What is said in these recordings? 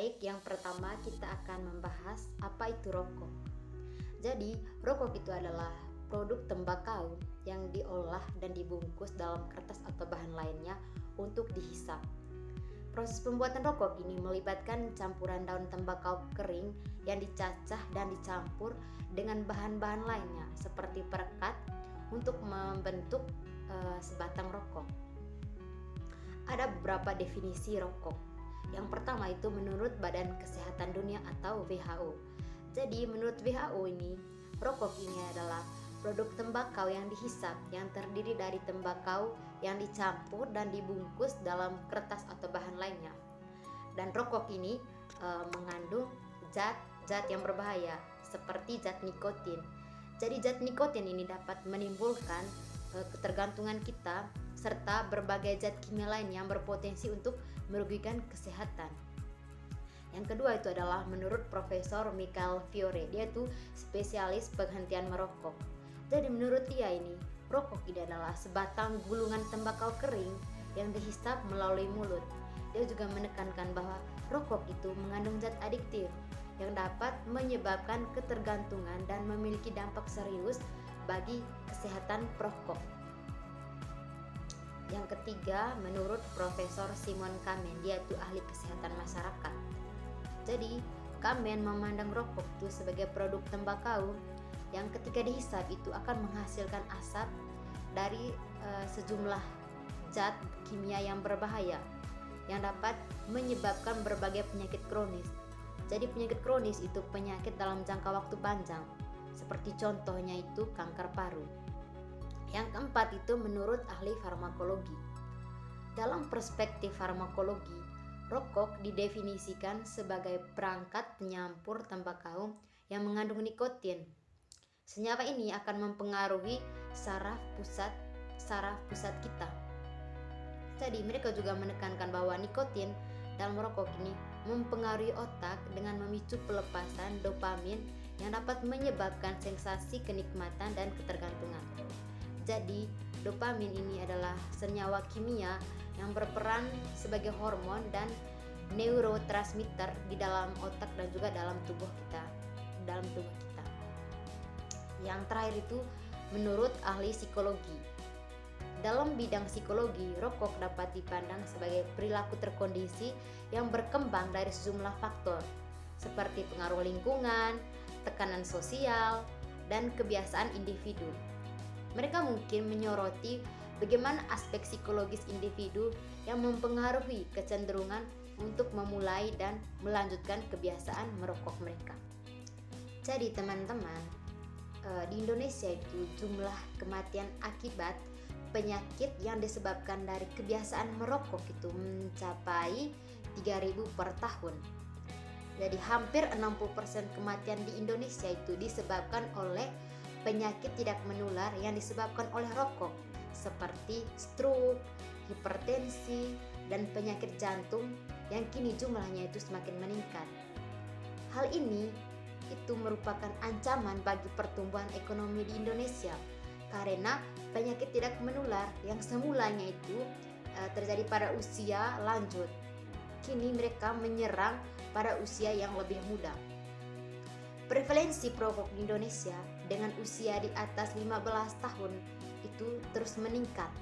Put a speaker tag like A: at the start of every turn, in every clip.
A: Baik, yang pertama kita akan membahas apa itu rokok. Jadi, rokok itu adalah produk tembakau yang diolah dan dibungkus dalam kertas atau bahan lainnya untuk dihisap. Proses pembuatan rokok ini melibatkan campuran daun tembakau kering yang dicacah dan dicampur dengan bahan-bahan lainnya seperti perekat untuk membentuk sebatang rokok. Ada beberapa definisi rokok. Yang pertama itu menurut Badan Kesehatan Dunia atau WHO. Jadi menurut WHO ini, rokok ini adalah produk tembakau yang dihisap yang terdiri dari tembakau yang dicampur dan dibungkus dalam kertas atau bahan lainnya. Dan rokok ini mengandung zat-zat yang berbahaya seperti zat nikotin. Jadi zat nikotin ini dapat menimbulkan ketergantungan kita serta berbagai zat kimia lain yang berpotensi untuk merugikan kesehatan. Yang kedua itu adalah menurut Profesor Michael Fiore, dia tuh spesialis penghentian merokok. Jadi menurut dia ini, rokok ini adalah sebatang gulungan tembakau kering yang dihisap melalui mulut. Dia juga menekankan bahwa rokok itu mengandung zat adiktif yang dapat menyebabkan ketergantungan dan memiliki dampak serius bagi kesehatan perokok. Yang ketiga, menurut Profesor Simon Kamen, dia itu ahli kesehatan masyarakat. Jadi, Kamen memandang rokok itu sebagai produk tembakau yang ketika dihisap itu akan menghasilkan asap dari sejumlah zat kimia yang berbahaya yang dapat menyebabkan berbagai penyakit kronis. Jadi penyakit kronis itu penyakit dalam jangka waktu panjang, seperti contohnya itu kanker paru. Yang keempat itu menurut ahli farmakologi. Dalam perspektif farmakologi, rokok didefinisikan sebagai perangkat penyampur tembakau yang mengandung nikotin. Senyawa ini akan mempengaruhi saraf pusat kita. Jadi mereka juga menekankan bahwa nikotin dalam rokok ini mempengaruhi otak dengan memicu pelepasan dopamin yang dapat menyebabkan sensasi kenikmatan dan ketergantungan. Jadi, dopamin ini adalah senyawa kimia yang berperan sebagai hormon dan neurotransmitter di dalam otak dan juga dalam tubuh kita. Yang terakhir itu menurut ahli psikologi. Dalam bidang psikologi, rokok dapat dipandang sebagai perilaku terkondisi yang berkembang dari sejumlah faktor seperti pengaruh lingkungan, tekanan sosial, dan kebiasaan individu. Mereka mungkin menyoroti bagaimana aspek psikologis individu yang mempengaruhi kecenderungan untuk memulai dan melanjutkan kebiasaan merokok mereka. Jadi teman-teman, di Indonesia itu jumlah kematian akibat penyakit yang disebabkan dari kebiasaan merokok itu mencapai 3.000 per tahun. Jadi hampir 60% kematian di Indonesia itu disebabkan oleh penyakit tidak menular yang disebabkan oleh rokok seperti stroke, hipertensi, dan penyakit jantung yang kini jumlahnya itu semakin meningkat. Hal ini itu merupakan ancaman bagi pertumbuhan ekonomi di Indonesia karena penyakit tidak menular yang semulanya itu terjadi pada usia lanjut, kini mereka menyerang pada usia yang lebih muda. Prevalensi perokok di Indonesia dengan usia di atas 15 tahun itu terus meningkat.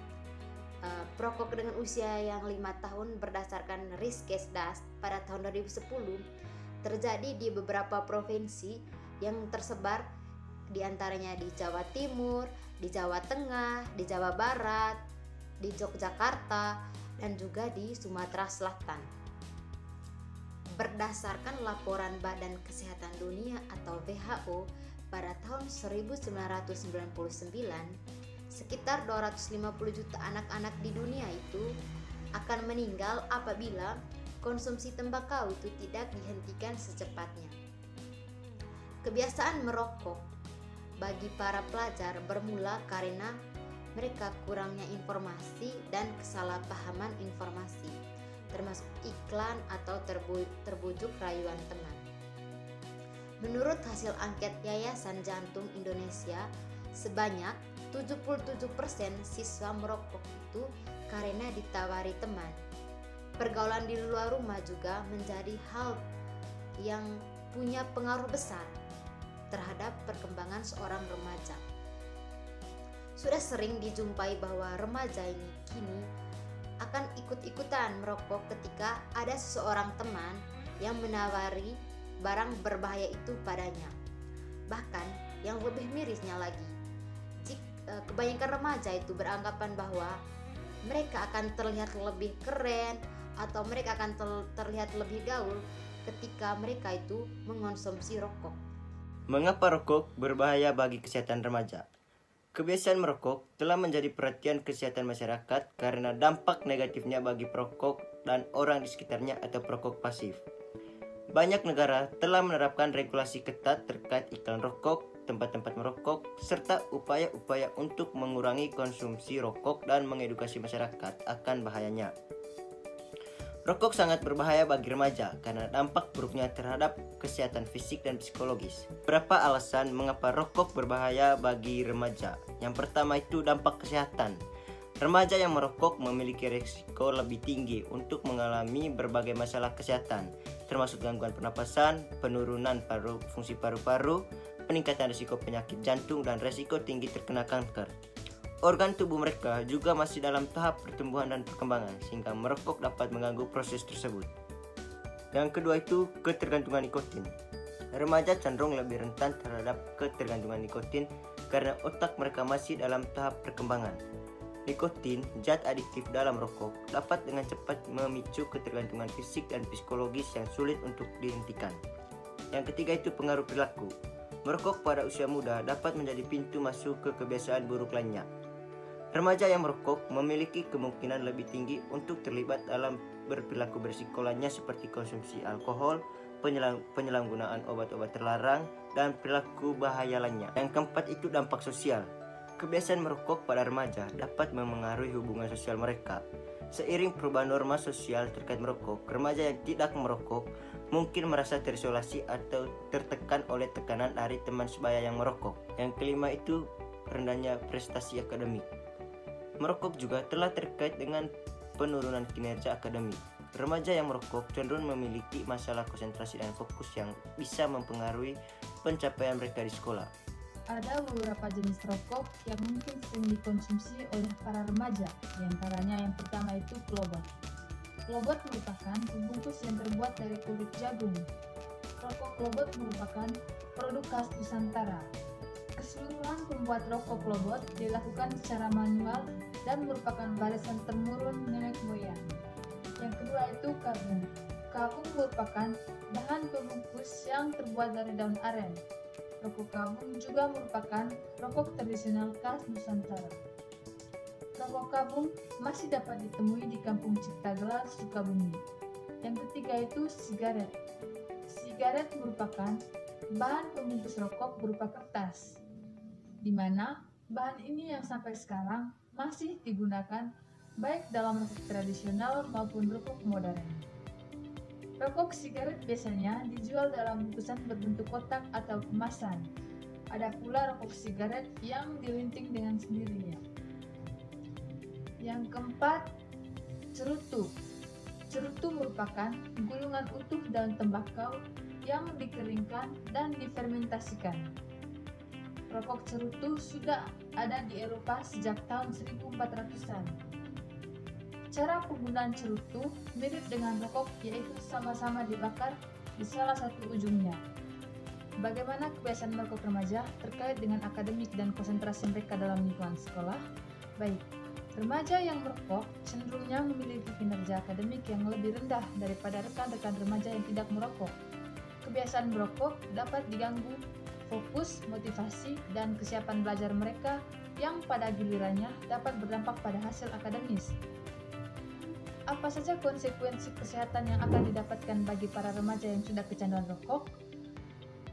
A: Perokok dengan usia yang 5 tahun berdasarkan Riskesdas pada tahun 2010 terjadi di beberapa provinsi yang tersebar di antaranya di Jawa Timur, di Jawa Tengah, di Jawa Barat, di Yogyakarta, dan juga di Sumatera Selatan. Berdasarkan laporan Badan Kesehatan Dunia atau WHO pada tahun 1999, sekitar 250 juta anak-anak di dunia itu akan meninggal apabila konsumsi tembakau itu tidak dihentikan secepatnya. Kebiasaan merokok bagi para pelajar bermula karena mereka kurangnya informasi dan kesalahpahaman informasi, termasuk iklan atau terbujuk rayuan teman. Menurut hasil angket Yayasan Jantung Indonesia, sebanyak 77% siswa merokok itu karena ditawari teman. Pergaulan di luar rumah juga menjadi hal yang punya pengaruh besar terhadap perkembangan seorang remaja. Sudah sering dijumpai bahwa remaja ini kini akan ikut-ikutan merokok ketika ada seseorang teman yang menawari barang berbahaya itu padanya. Bahkan yang lebih mirisnya lagi, kebanyakan remaja itu beranggapan bahwa mereka akan terlihat lebih keren atau mereka akan terlihat lebih gaul ketika mereka itu mengonsumsi rokok.
B: Mengapa rokok berbahaya bagi kesehatan remaja? Kebiasaan merokok telah menjadi perhatian kesehatan masyarakat karena dampak negatifnya bagi perokok dan orang di sekitarnya atau perokok pasif. Banyak negara telah menerapkan regulasi ketat terkait iklan rokok, tempat-tempat merokok, serta upaya-upaya untuk mengurangi konsumsi rokok dan mengedukasi masyarakat akan bahayanya. Rokok sangat berbahaya bagi remaja karena dampak buruknya terhadap kesehatan fisik dan psikologis. Berapa alasan mengapa rokok berbahaya bagi remaja? Yang pertama itu dampak kesehatan. Remaja yang merokok memiliki risiko lebih tinggi untuk mengalami berbagai masalah kesehatan, termasuk gangguan pernapasan, penurunan fungsi paru-paru, peningkatan risiko penyakit jantung, dan risiko tinggi terkena kanker. Organ tubuh mereka juga masih dalam tahap pertumbuhan dan perkembangan, sehingga merokok dapat mengganggu proses tersebut. Yang kedua itu ketergantungan nikotin. Remaja cenderung lebih rentan terhadap ketergantungan nikotin karena otak mereka masih dalam tahap perkembangan. Nikotin, zat adiktif dalam rokok, dapat dengan cepat memicu ketergantungan fisik dan psikologis yang sulit untuk dihentikan. Yang ketiga itu pengaruh perilaku. Merokok pada usia muda dapat menjadi pintu masuk ke kebiasaan buruk lainnya. Remaja yang merokok memiliki kemungkinan lebih tinggi untuk terlibat dalam berperilaku berisiko lainnya seperti konsumsi alkohol, penyalahgunaan obat-obat terlarang, dan perilaku bahaya lainnya. Yang keempat itu dampak sosial. Kebiasaan merokok pada remaja dapat memengaruhi hubungan sosial mereka. Seiring perubahan norma sosial terkait merokok, remaja yang tidak merokok mungkin merasa terisolasi atau tertekan oleh tekanan dari teman sebaya yang merokok. Yang kelima itu rendahnya prestasi akademik. Merokok juga telah terkait dengan penurunan kinerja akademik. Remaja yang merokok cenderung memiliki masalah konsentrasi dan fokus yang bisa mempengaruhi pencapaian mereka di sekolah.
C: Ada beberapa jenis rokok yang mungkin sering dikonsumsi oleh para remaja. Di antaranya yang pertama itu klobot. Klobot merupakan pembungkus yang terbuat dari kulit jagung. Rokok klobot merupakan produk khas Nusantara. Keseluruhan pembuat rokok klobot dilakukan secara manual dan merupakan warisan temurun nenek moyang. Yang kedua itu karbon. Karbon merupakan bahan pembungkus yang terbuat dari daun aren. Rokok karbon juga merupakan rokok tradisional khas Nusantara. Rokok karbon masih dapat ditemui di Kampung Ciptagelar, Sukabumi. Yang ketiga itu sigaret. Sigaret merupakan bahan pembungkus rokok berupa kertas, di mana bahan ini yang sampai sekarang masih digunakan baik dalam rokok tradisional maupun rokok modern. Rokok sigaret biasanya dijual dalam bungkusan berbentuk kotak atau kemasan. Ada pula rokok sigaret yang dilinting dengan sendirinya. Yang keempat, cerutu. Cerutu merupakan gulungan utuh daun tembakau yang dikeringkan dan difermentasikan. Rokok cerutu sudah ada di Eropa sejak tahun 1400-an. Cara penggunaan cerutu mirip dengan rokok, yaitu sama-sama dibakar di salah satu ujungnya. Bagaimana kebiasaan merokok remaja terkait dengan akademik dan konsentrasi mereka dalam lingkungan sekolah? Baik, remaja yang merokok cenderungnya memiliki kinerja akademik yang lebih rendah daripada rekan-rekan remaja yang tidak merokok. Kebiasaan merokok dapat diganggu fokus, motivasi, dan kesiapan belajar mereka yang pada gilirannya dapat berdampak pada hasil akademis. Apa saja konsekuensi kesehatan yang akan didapatkan bagi para remaja yang sudah kecanduan rokok?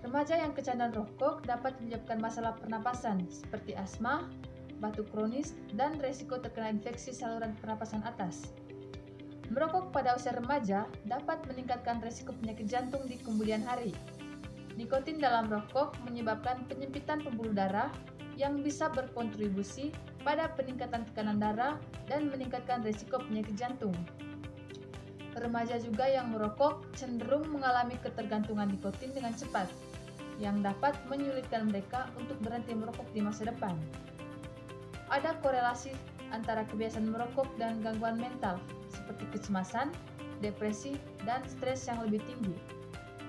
C: Remaja yang kecanduan rokok dapat menyebabkan masalah pernapasan seperti asma, batuk kronis, dan risiko terkena infeksi saluran pernapasan atas. Merokok pada usia remaja dapat meningkatkan risiko penyakit jantung di kemudian hari. Nikotin dalam rokok menyebabkan penyempitan pembuluh darah yang bisa berkontribusi pada peningkatan tekanan darah dan meningkatkan risiko penyakit jantung. Remaja juga yang merokok cenderung mengalami ketergantungan nikotin dengan cepat, yang dapat menyulitkan mereka untuk berhenti merokok di masa depan. Ada korelasi antara kebiasaan merokok dan gangguan mental, seperti kecemasan, depresi, dan stres yang lebih tinggi.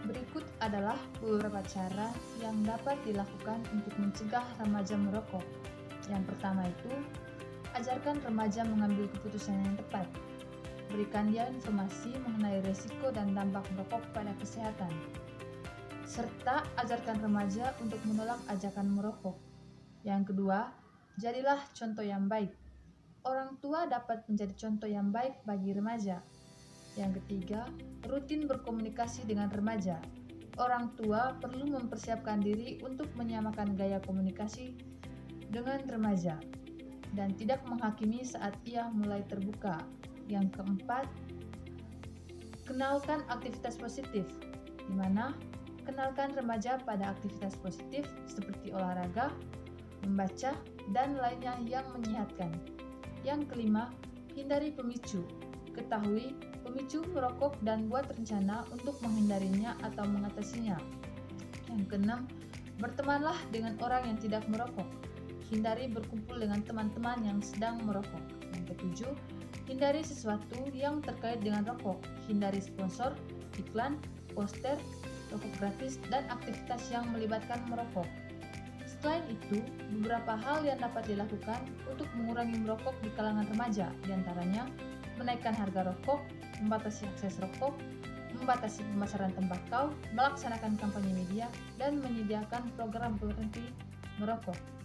C: Berikut adalah beberapa cara yang dapat dilakukan untuk mencegah remaja merokok. Yang pertama itu, ajarkan remaja mengambil keputusan yang tepat. Berikan dia informasi mengenai risiko dan dampak merokok pada kesehatan. Serta ajarkan remaja untuk menolak ajakan merokok. Yang kedua, jadilah contoh yang baik. Orang tua dapat menjadi contoh yang baik bagi remaja. Yang ketiga, rutin berkomunikasi dengan remaja. Orang tua perlu mempersiapkan diri untuk menyamakan gaya komunikasi dengan remaja dan tidak menghakimi saat ia mulai terbuka. Yang keempat, kenalkan aktivitas positif, di mana kenalkan remaja pada aktivitas positif seperti olahraga, membaca, dan lainnya yang menyehatkan. Yang kelima, hindari pemicu. Ketahui pemicu merokok dan buat rencana untuk menghindarinya atau mengatasinya. Yang keenam, bertemanlah dengan orang yang tidak merokok. Hindari berkumpul dengan teman-teman yang sedang merokok. Yang ketujuh, hindari sesuatu yang terkait dengan rokok. Hindari sponsor, iklan, poster, rokok gratis, dan aktivitas yang melibatkan merokok. Selain itu, beberapa hal yang dapat dilakukan untuk mengurangi merokok di kalangan remaja, diantaranya menaikkan harga rokok, membatasi akses rokok, membatasi pemasaran tembakau, melaksanakan kampanye media, dan menyediakan program berhenti merokok.